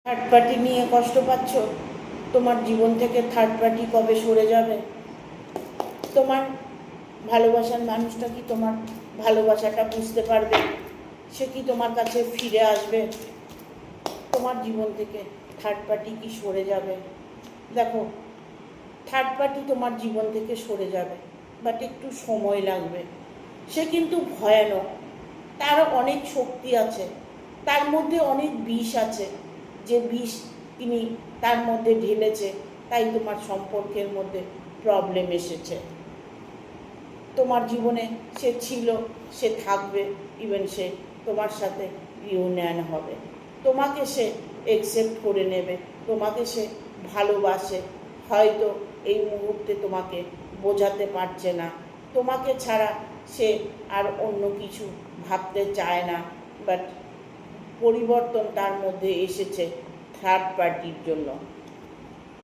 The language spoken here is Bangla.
থার্ড পার্টি নিয়ে কষ্ট পাচ্ছ? তোমার জীবন থেকে থার্ড পার্টি কবে সরে যাবে? তোমার ভালোবাসার মানুষটা কি তোমার ভালোবাসাটা বুঝতে পারবে? সে কি তোমার কাছে ফিরে আসবে? তোমার জীবন থেকে থার্ড পার্টি কি সরে যাবে? দেখো, থার্ড পার্টি তোমার জীবন থেকে সরে যাবে, বাট একটু সময় লাগবে। সে কিন্তু ভয়ানক, তার অনেক শক্তি আছে, তার মধ্যে অনেক বিষ আছে, যে বিষ তিনি তার মধ্যে ঢেলেছে, তাই তোমার সম্পর্কের মধ্যে প্রবলেম এসেছে। তোমার জীবনে সে ছিল, সে থাকবে, ইভেন সে তোমার সাথে ইউনিয়ন হবে, তোমাকে সে একসেপ্ট করে নেবে, তোমাকে সে ভালোবাসে। হয়তো এই মুহূর্তে তোমাকে বোঝাতে পারছে না, তোমাকে ছাড়া সে আর অন্য কিছু ভাবতে চায় না, বাট পরিবর্তন তার মধ্যে এসেছে থার্ড পার্টির জন্য।